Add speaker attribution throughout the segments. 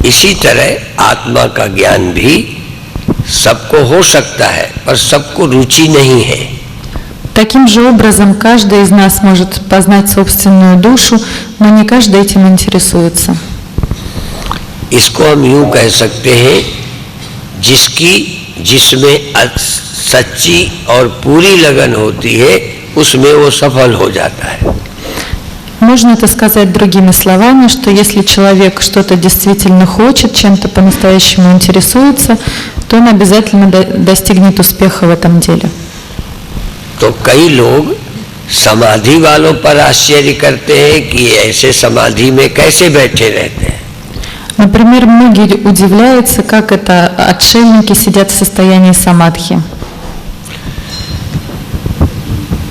Speaker 1: इसी तरह आत्मा का ज्ञान भी सबको हो सकता है, पर सबको रुचि नहीं है.
Speaker 2: Таким же образом, каждый из нас может познать собственную душу, но не каждый этим интересуется.
Speaker 1: इसको हम यूं कह सकते हैं, जिसमें सच्ची और पूरी लगन होती है, उसमें वो सफल हो जाता है.
Speaker 2: Можно это сказать другими словами, что если человек что-то действительно хочет, чем-то по-настоящему интересуется, то он обязательно достигнет успеха в этом деле.
Speaker 1: तो कई लोग समाधि वालों पर आश्चर्य करते हैं कि ऐसे समाधि में कैसे बैठे रहते हैं.
Speaker 2: Например, многие удивляются, как это отшельники сидят в состоянии самадхи.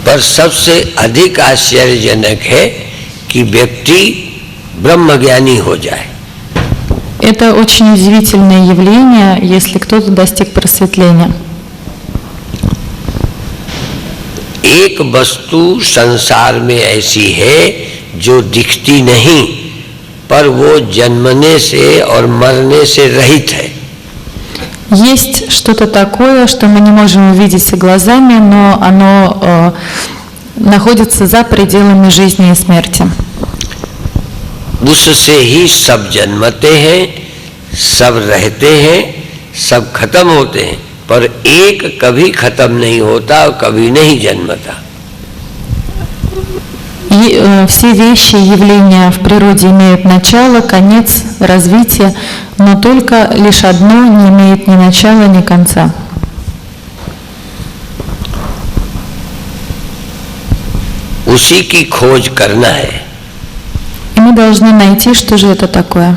Speaker 1: पर सबसे अधिक आश्चर्यजनक है कि व्यक्ति ब्रह्मज्ञानी हो जाए.
Speaker 2: Это очень удивительное явление, если кто-то достиг просветления.
Speaker 1: एक वस्तु संसार में ऐसी है जो दिखती नहीं, पर वो जन्मने से और मरने से रहित है.
Speaker 2: Есть что-то такое, что мы не можем увидеть глазами, но оно находится за пределами жизни и смерти.
Speaker 1: उससे ही सब जन्मते हैं, सब रहते हैं, सब खत्म होते हैं, पर एक कभी खत्म नहीं होता और कभी नहीं जन्मता.
Speaker 2: И все вещи, явления в природе имеют начало, конец, развитие, но только лишь одно не имеет ни начала, ни конца.
Speaker 1: उसी की खोज करना है.
Speaker 2: И мы должны найти, что же это такое.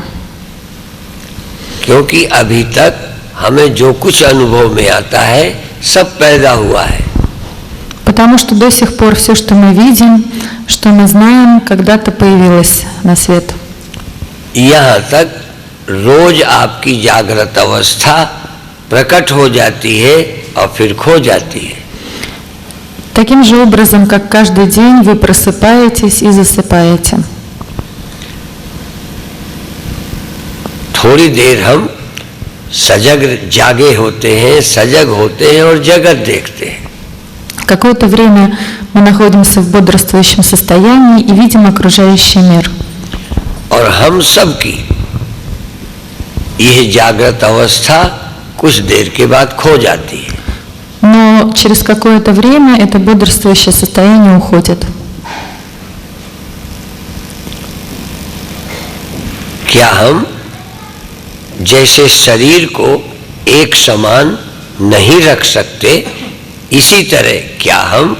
Speaker 1: क्योंकि अभी तक हमें जो कुछ अनुभव में आता है, सब पैदा हुआ है.
Speaker 2: Потому что до сих пор все, что мы видим, что мы знаем, когда-то появилось на свет.
Speaker 1: यहाँ तक रोज आपकी जागृत अवस्था प्रकट हो जाती है और फिर खो जाती है.
Speaker 2: Таким же образом, как каждый день вы просыпаетесь и засыпаете.
Speaker 1: थोड़ी देर हम सजग जागे होते हैं, सजग होते हैं और जगत देखते हैं.
Speaker 2: Какое-то время мы находимся в бодрствующем состоянии и видим окружающий мир.
Speaker 1: और हम सब की यह जागृत अवस्था कुछ देर के बाद खो जाती है.
Speaker 2: Но через какое-то время это бодрствующее состояние уходит.
Speaker 1: क्या हम जैसे शरीर को एक समान नहीं रख सकते, इसी तरह क्या हम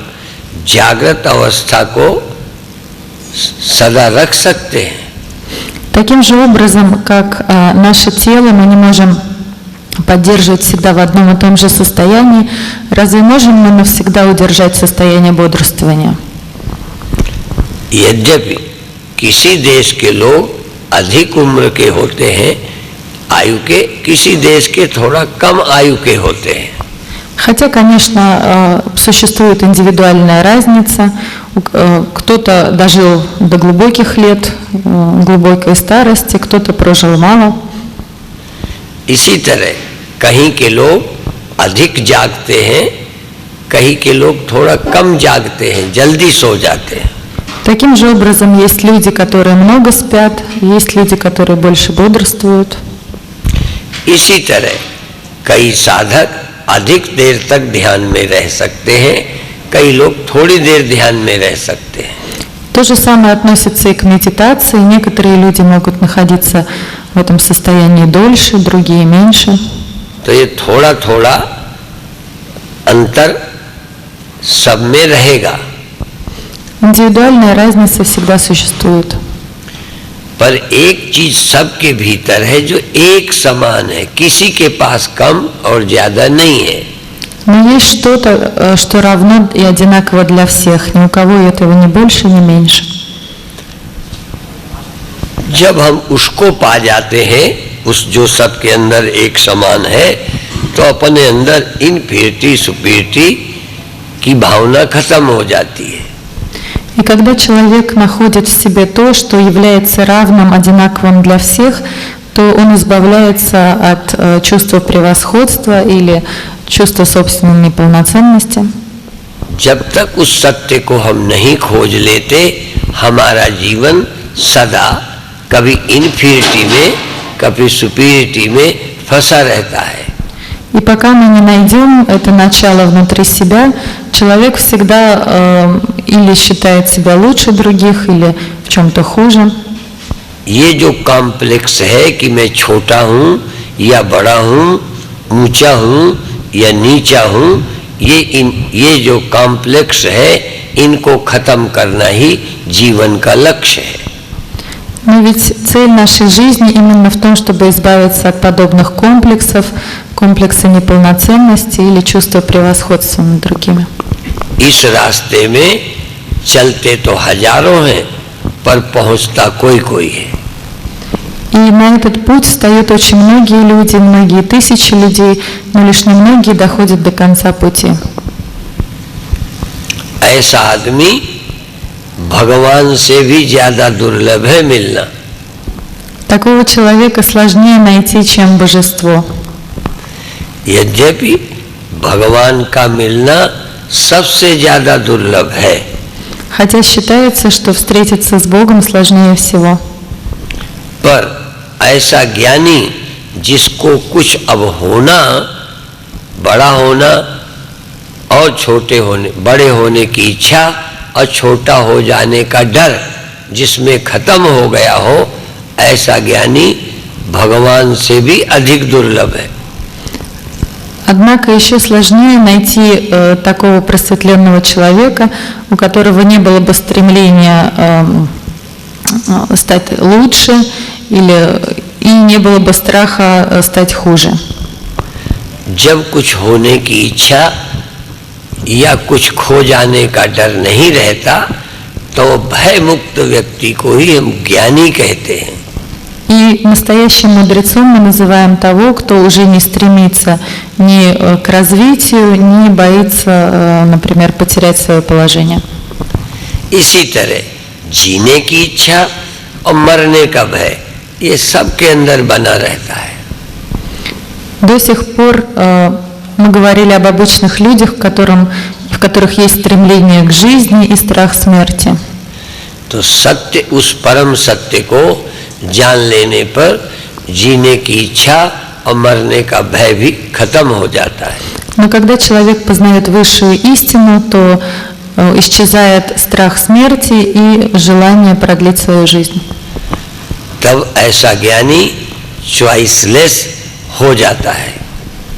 Speaker 1: जागृत अवस्था को सदा रख सकते हैं?
Speaker 2: Таким же образом, как наше тело мы не можем поддерживать всегда в одном и том же состоянии, разве можем мы навсегда удержать состояние бодрствования?
Speaker 1: यद्यपि किसी देश के लोग अधिक उम्र के होते हैं, आयु के, किसी देश के थोड़ा कम आयु के होते हैं.
Speaker 2: Хотя, конечно, существует индивидуальная разница. Кто-то дожил до глубоких лет, глубокой старости, кто-то прожил мало.
Speaker 1: इसी तरह कहीं के लोग अधिक जागते हैं, कहीं के लोग थोड़ा कम जागते हैं, जल्दी सो जाते हैं.
Speaker 2: Таким же образом есть люди, которые много спят, есть люди, которые больше бодрствуют.
Speaker 1: इसी तरह कई साधक अधिक देर तक ध्यान में रह सकते हैं, कई लोग थोड़ी देर ध्यान में रह सकते हैं.
Speaker 2: То же самое относится и к медитации. Некоторые люди могут находиться в этом состоянии дольше, другие меньше.
Speaker 1: तो ये थोड़ा थोड़ा अंतर सब में रहेगा.
Speaker 2: Индивидуальная разница всегда существует.
Speaker 1: पर एक चीज सबके भीतर है जो एक समान है, किसी के पास कम और ज्यादा नहीं है.
Speaker 2: Но есть что-то, что равно и одинаково для всех. Ни у кого этого ни больше, ни меньше.
Speaker 1: जब हम उसको पा जाते हैं, उस जो सबके अंदर एक समान है, तो अपने अंदर इनफिनिटी सुपीरिटी की भावना खत्म हो जाती है.
Speaker 2: И когда человек находит в себе то, что является равным, одинаковым для всех, то что он избавляется от чувства превосходства или чувства собственной неполноценности.
Speaker 1: जब तक उस सत्य को हम नहीं खोज लेते, हमारा जीवन सदा कभी इन्फीरिटी में कभी सुपीरिटी में फंसा रहता है।
Speaker 2: И пока мы не найдем это начало внутри себя, человек всегда или считает себя лучше других, или в чем-то хуже.
Speaker 1: ये जो कॉम्प्लेक्स है कि मैं छोटा हूँ या बड़ा हूँ, ऊंचा हूँ या नीचा हूँ, ये जो कॉम्प्लेक्स है, इनको खत्म करना ही जीवन का लक्ष्य है।
Speaker 2: Но ведь цель нашей жизни именно в том, чтобы избавиться от подобных комплексов, комплекса неполноценности или чувства превосходства над другими.
Speaker 1: इस रास्ते में चलते तो हजारों हैं, पर पहुंचता कोई है।
Speaker 2: И на этот путь встают очень многие люди, многие тысячи людей, но лишь немногие доходят до конца пути.
Speaker 1: ऐसा आदमी भगवान से भी ज्यादा दुर्लभ है मिलना।
Speaker 2: Такого человека сложнее найти, чем божество.
Speaker 1: यद्यपि भगवान का मिलना सबसे ज्यादा दुर्लभ है,
Speaker 2: Хотя считается, что встретиться с Богом сложнее всего.
Speaker 1: पर ऐसा ज्ञानी जिसको कुछ अब होना, बड़ा होना और बड़े होने की इच्छा और छोटा हो जाने का डर जिसमें खत्म हो गया हो, ऐसा ज्ञानी भगवान से भी अधिक दुर्लभ है।
Speaker 2: Однако еще сложнее найти такого просветленного человека, у которого не было бы стремления стать лучше и не было бы страха стать хуже.
Speaker 1: जब कुछ होने की इच्छा या कुछ खो जाने का डर नहीं रहता, तो भय मुक्त व्यक्ति को ही हम ज्ञानी कहते हैं।
Speaker 2: И настоящим мудрецом мы называем того, кто уже не стремится ни к развитию, ни боится, например, потерять свое положение.
Speaker 1: इसी तरह जीने की इच्छा और मरने का भय, ये सबके अंदर बना रहता है।
Speaker 2: До сих пор мы говорили об обычных людях, в которых есть стремление к жизни и страх смерти.
Speaker 1: तो सत्य, उस परम सत्य को जान लेने पर जीने की इच्छा और मरने का भय भी खत्म हो जाता है।
Speaker 2: Но когда человек познает высшую истину, то исчезает страх смерти и желание продлить свою жизнь.
Speaker 1: तब ऐसा ज्ञानी चॉइसलेस हो जाता है।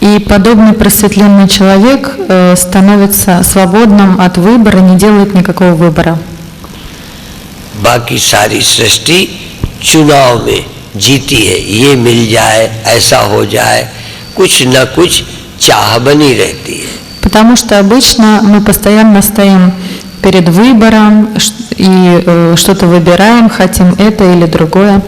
Speaker 2: И подобный просветленный человек становится свободным от выбора, не делает никакого выбора.
Speaker 1: बाकी सारी सृष्टि चुनाव में जीती है, ये मिल जाए, ऐसा हो जाए, कुछ न कुछ चाह बनी रहती है।
Speaker 2: Потому что обычно мы постоянно стоим перед выбором и что-то выбираем, хотим это или другое.